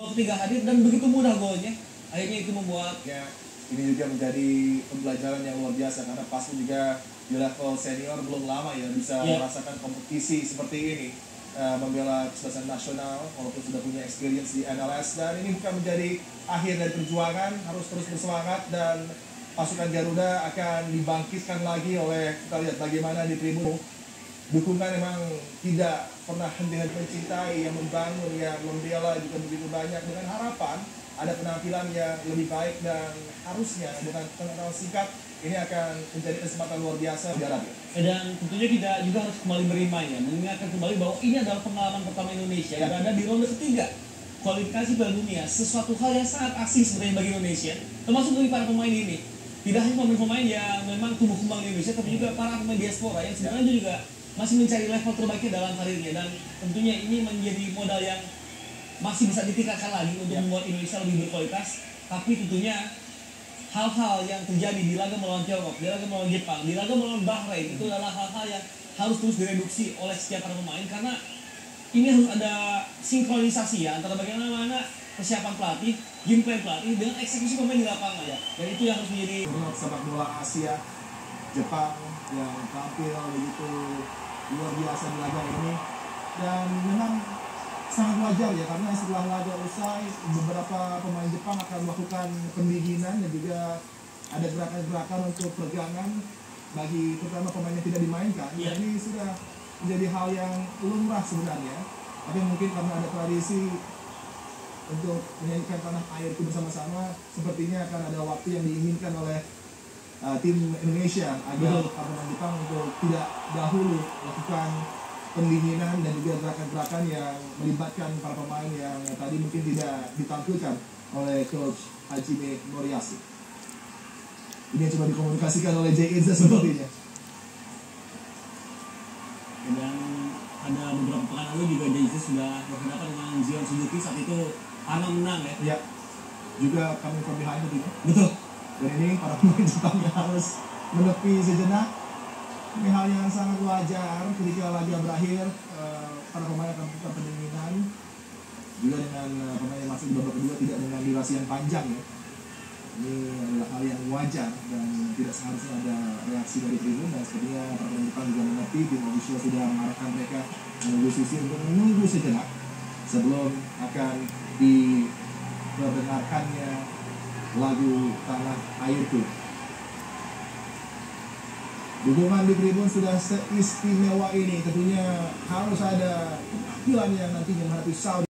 Ketiga hadir dan begitu mudah golnya, akhirnya itu membuat ya, ini juga menjadi pembelajaran yang luar biasa karena pasti juga di level senior belum lama ya bisa merasakan kompetisi seperti ini, membela kesebelasan nasional walaupun sudah punya experience di MLS, dan ini bukan menjadi akhir dari perjuangan, harus terus bersemangat dan pasukan Garuda akan dibangkitkan lagi oleh, kita lihat bagaimana di tribun dukungan memang tidak pernah henti-henti mencintai, yang membangun, yang membela juga begitu banyak, dengan harapan ada penampilan yang lebih baik, dan harusnya dengan pengenalan singkat ini akan menjadi kesempatan luar biasa di Arabia. Dan tentunya kita juga harus kembali berima ya, mengingatkan kembali bahwa ini adalah pengalaman pertama Indonesia berada di ronde ketiga kualifikasi Piala Dunia, sesuatu hal yang sangat asing sebenarnya bagi Indonesia, termasuk bagi para pemain ini. Tidak hanya pemain-pemain yang memang tumbuh kembang di Indonesia, tapi juga para pemain diaspora yang sebenarnya juga masih mencari level terbaiknya dalam karirnya, dan tentunya ini menjadi modal yang masih bisa ditingkatkan lagi untuk membuat Indonesia lebih berkualitas. Tapi tentunya hal-hal yang terjadi di laga melawan Tiongkok, di laga melawan Jepang, di laga melawan Bahrain itu adalah hal-hal yang harus terus direduksi oleh setiap para pemain, karena ini harus ada sinkronisasi ya antara bagaimana persiapan pelatih, game plan pelatih dengan eksekusi pemain di lapangan ya. Dan itu yang harus menjadi sepak bola Asia, Jepang yang tampil begitu luar biasa di laga ini, dan memang sangat wajar ya karena setelah laga usai beberapa pemain Jepang akan melakukan pendinginan dan juga ada gerakan-gerakan untuk peregangan bagi terutama pemain yang tidak dimainkan. Dan ini sudah menjadi hal yang lumrah sebenarnya, tapi mungkin karena ada tradisi untuk menyanyikan tanah air itu bersama-sama, sepertinya akan ada waktu yang diinginkan oleh tim Indonesia agar pemain Jepang untuk tidak dahulu melakukan pendinginan dan juga gerakan-gerakan yang melibatkan para pemain yang tadi mungkin tidak ditampilkan oleh coach Hajime Moriyasu. Ini yang coba dikomunikasikan oleh Jay Eza sepertinya. Dan ada beberapa pekan lalu juga Jay Eza sudah berhadapan dengan Zion Suzuki, saat itu Hana menang ya. Ya, juga kami from behind tentunya. Betul. Dan ini para pemain Jepang yang harus menepi sejenak. Ini hal yang sangat wajar ketika laga berakhir, para pemain akan melakukan pendinginan juga dengan pemain yang masuk di babak kedua tidak dengan durasi yang panjang ya. Ini adalah hal yang wajar dan tidak seharusnya ada reaksi dari tribun, dan sepertinya para pemain Jepang juga mengerti. Tim official sudah mengarahkan mereka menuju sisi untuk menunggu sejenak sebelum akan diperdengarkannya lagu Tanah Airku. Dukungan di tribun sudah seistimewa ini, tentunya harus ada penampilan yang nantinya menghadapi Saudi.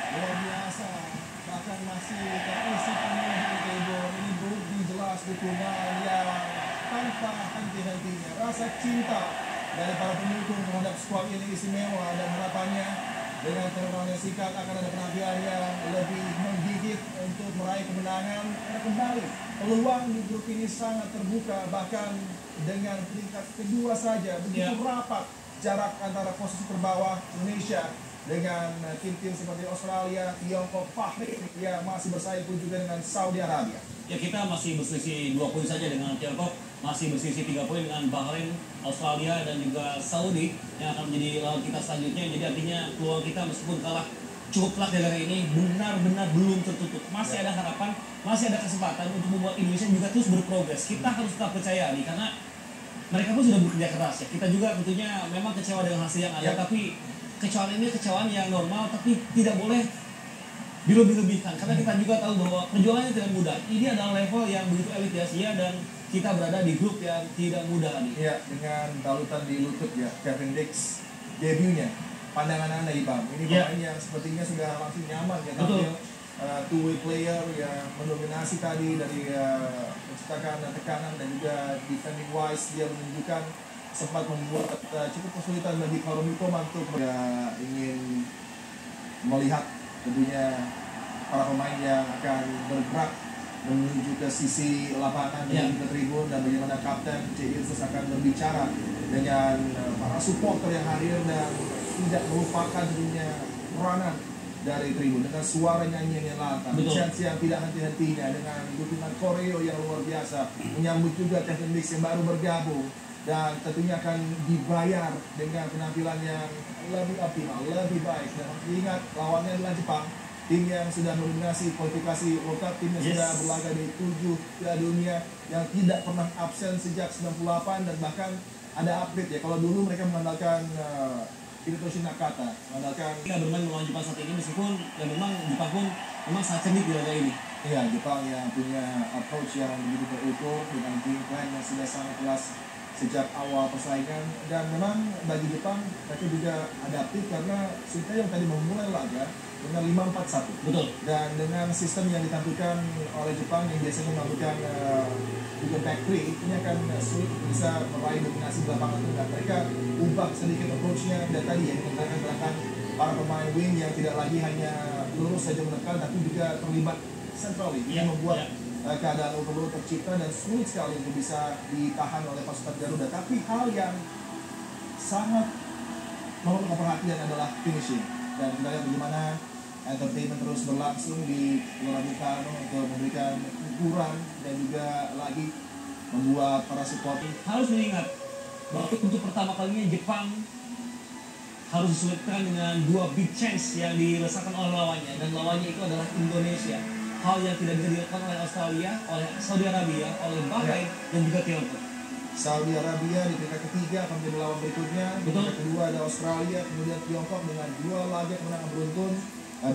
Luar biasa, bahkan masih terisi penuh di tribun. Ini bukti jelas dukungan yang tanpa henti-hentinya. Rasa cinta dari para pendukung terhadap skuad ini istimewa, dan harapannya dengan terlalu singkat akan ada penampilan yang lebih menggigit sedikit untuk meraih kemenangan. Karena kembali peluang di grup ini sangat terbuka, bahkan dengan peringkat kedua saja begitu rapat jarak antara posisi terbawah Indonesia dengan tim-tim seperti Australia, Tiongkok, Bahrain yang masih bersaing pun juga dengan Saudi Arabia. Ya, kita masih berselisih 2 poin saja dengan Tiongkok, masih berselisih 3 poin dengan Bahrain, Australia, dan juga Saudi yang akan menjadi lawan kita selanjutnya. Jadi artinya peluang kita meskipun kalah cukup telak dari hari ini benar-benar belum tertutup. Masih ada harapan, masih ada kesempatan untuk membuat Indonesia juga terus berprogres. Kita harus tetap percaya nih, karena mereka pun sudah bekerja keras ya. Kita juga tentunya memang kecewa dengan hasil yang ada, tapi kecewaan ini kecewaan yang normal, tapi tidak boleh dilebih-lebihkan. Karena kita juga tahu bahwa perjuangannya tidak mudah. Ini adalah level yang begitu elit di Asia dan kita berada di grup yang tidak mudah nih. Iya, dengan balutan di lutut ya, Kevin Dix debutnya. Pandangan Anda Ibam, ini pemain yang sepertinya sudah langsung nyaman ya tampil two-way player yang mendominasi tadi dari menciptakan tekanan dan juga defending wise. Dia menunjukkan sempat membuat cukup kesulitan bagi Kaoru Mitoma untuk ingin melihat tentunya para pemain yang akan bergerak menuju ke sisi lapangan menuju ke tribun, dan bagaimana Kapten J. Ilsus akan berbicara dengan para supporter yang hadir dan tidak melupakan tentunya peranan dari tribun dengan suara nyanyian yang lantang, chants yang tidak henti-hentinya, dengan dukungan koreo yang luar biasa, menyambut juga Kevin Dix yang baru bergabung dan tentunya akan dibayar dengan penampilan yang lebih optimal, lebih baik. Dan ingat lawannya adalah Jepang, tim yang sudah mendominasi kualifikasi World Cup, tim yang sudah berlaga di 7 Piala Dunia yang tidak pernah absen sejak 98, dan bahkan ada update ya, kalau dulu mereka mengandalkan Hirotoshi Nakata, mengandalkan kita bermain melawan Jepang saat ini, meskipun ya memang Jepang pun memang sangat cerdik di laga ini. Iya, Jepang yang punya approach yang begitu terukur dengan game plan yang sudah sangat jelas sejak awal persaingan, dan memang bagi Jepang mereka juga adaptif karena Sinteyong tadi memulai laga dengan 5-4-1. Betul. Dan dengan sistem yang ditampilkan oleh Jepang yang biasanya melakukan bukan back three, ini akan sulit bisa meraih dominasi di lapangan tengah. Mereka ubah sedikit approach-nya, dan tadi yang menggunakan gerakan para pemain wing yang tidak lagi hanya lurus saja menekan, tapi juga terlibat centrally. Ini membuat keadaan overload tercipta dan sulit sekali untuk bisa ditahan oleh pasukan Garuda. Tapi hal yang sangat memerlukan perhatian adalah finishing, dan kita lihat bagaimana entertainment terus berlangsung di Gelora Bung Karno untuk memberikan hiburan dan juga lagi membuat para supporter harus mengingat bahwa untuk pertama kalinya Jepang harus disulitkan dengan 2 big chance yang dirasakan oleh lawannya, dan lawannya itu adalah Indonesia. Hal yang tidak bisa dilakukan oleh Australia, oleh Saudi Arabia, oleh Bahrain, dan juga Tiongkok. Saudi Arabia di peringkat ketiga akan menjadi lawan berikutnya. Di peringkat kedua ada Australia, kemudian Tiongkok dengan 2 laga kemenangan beruntun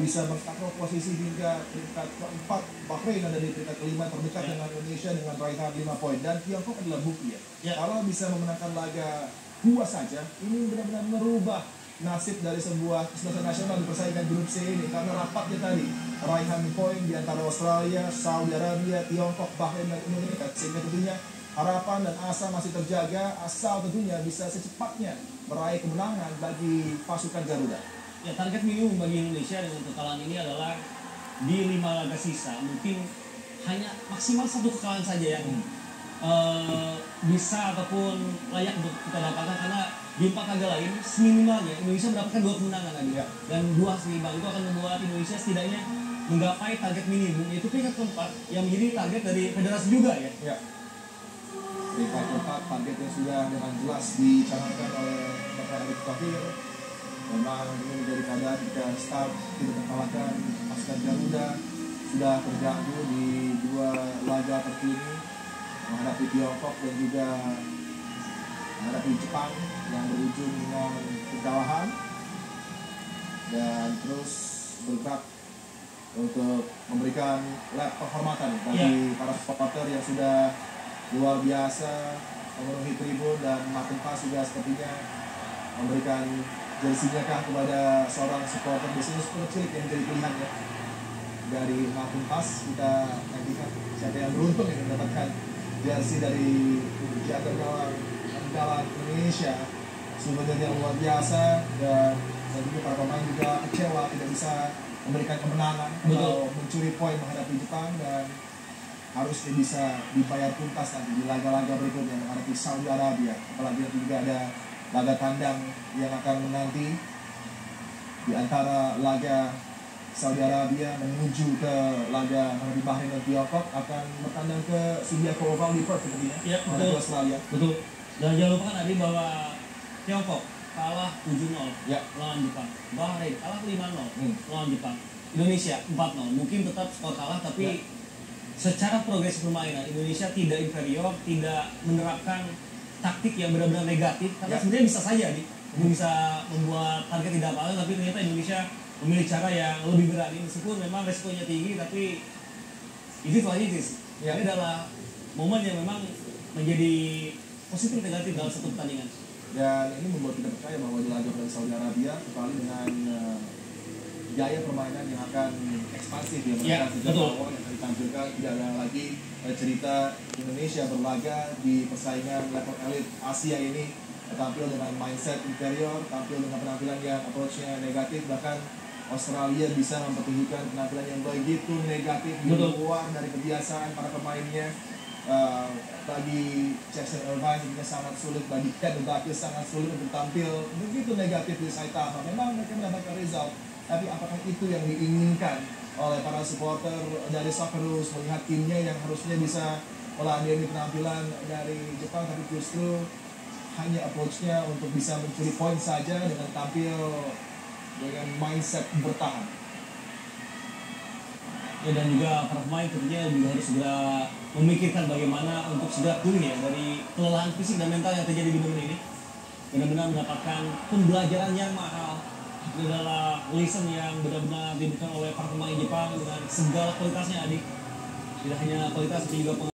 bisa mengtakluk posisi hingga peringkat keempat. Bahrain ada di peringkat kelima terdekat dengan Indonesia dengan raihan 5 poin, dan Tiongkok adalah bukti ya. Kalau bisa memenangkan laga 2 saja, ini benar-benar merubah nasib dari sebuah kesebelasan nasional di persaingan grup C ini, karena rapatnya tadi raihan poin di antara Australia, Saudi Arabia, Tiongkok, Bahrain, dan Indonesia, sehingga tentunya harapan dan asa masih terjaga asal tentunya bisa secepatnya meraih kemenangan bagi pasukan Garuda. Ya, target minimum bagi Indonesia dengan kekalahan ini adalah di 5 laga sisa mungkin hanya maksimal 1 kekalahan saja yang bisa ataupun layak untuk kita dapatkan, karena di 4 laga lain seminimalnya Indonesia mendapatkan 2 kemenangan tadi dan 2 hasil imbang. Itu akan membuat Indonesia setidaknya menggapai target minimum, yaitu peringkat keempat yang menjadi target dari federasi juga ya. Peringkat keempat, target yang sudah dengan jelas dicanangkan oleh Bapak Erick Thohir. Memang ini menjadi keadaan jika start tidak terkalahkan pasukan Garuda sudah terganggu di 2 laga terkini menghadapi Tiongkok dan juga menghadapi Jepang yang berujung dengan kekalahan, dan terus bergerak untuk memberikan lap penghormatan bagi para supporter yang sudah luar biasa memenuhi tribun, dan Martin Pass juga sepertinya memberikan jersinya kepada seorang supporter. Biasanya supporter cilik yang jadi pilihan ya dari Martin Pass. Kita nantikan siapa yang beruntung yang mendapatkan jersey dari jaga gawang Indonesia. Sumbernya yang luar biasa, dan juga para pemain juga kecewa tidak bisa memberikan kemenangan atau mencuri poin menghadapi Jepang, dan harusnya bisa dibayar tuntas nanti di laga-laga berikutnya menghadapi Saudi Arabia. Apalagi nanti juga ada laga tandang yang akan menanti di antara laga Saudi Arabia menuju ke laga menghadapi Bahrain dan Tiongkok, akan bertandang ke Subiaco Oval di Perth sepertinya, Ya, betul. Australia. Betul. Dan jangan lupa kan Adi bahwa Tiongkok kalah 7-0 Ya. lawan Jepang. Bahrain kalah 5-0 lawan Jepang. Indonesia 4-0. Mungkin tetap skor kalah, tapi secara progres permainan Indonesia tidak inferior, tidak menerapkan taktik yang benar-benar negatif. Karena sebenarnya bisa saja nih, bisa membuat target tidak apa, tapi ternyata Indonesia memilih cara yang lebih berani, meskipun memang resikonya tinggi, tapi itu validis. Ya. Ini adalah momen yang memang menjadi positif negatif dalam satu pertandingan. Dan ini membuat kita percaya bahwa di laga melawan Saudi Arabia kembali dengan gaya permainan yang akan ekspansif ya, mereka sejak awal yang akan ditampilkan. Tidak ada lagi cerita Indonesia berlaga di persaingan level elit Asia ini tampil dengan mindset inferior, tampil dengan penampilan yang approach-nya negatif, bahkan Australia bisa mempertunjukkan penampilan yang begitu negatif di luar dari kebiasaan para pemainnya. Bagi Jackson Irvine sebenarnya sangat sulit, bagi Ken Udakis sangat sulit untuk tampil begitu negatif di Saitama. Memang mereka mendapatkan result, tapi apakah itu yang diinginkan oleh para supporter dari Socceroos, melihat timnya yang harusnya bisa meladeni penampilan dari Jepang, tapi justru hanya approach-nya untuk bisa mencuri poin saja dengan tampil dengan mindset bertahan. Ya, dan juga para pemain tentunya juga harus segera memikirkan bagaimana untuk segera pulih ya dari kelelahan fisik dan mental yang terjadi di momen ini. Benar-benar mendapatkan pembelajaran yang mahal. Itu adalah lesson yang benar-benar diberikan oleh para pemain Jepang dengan segala kualitasnya, Adik. Tidak hanya kualitas, tapi juga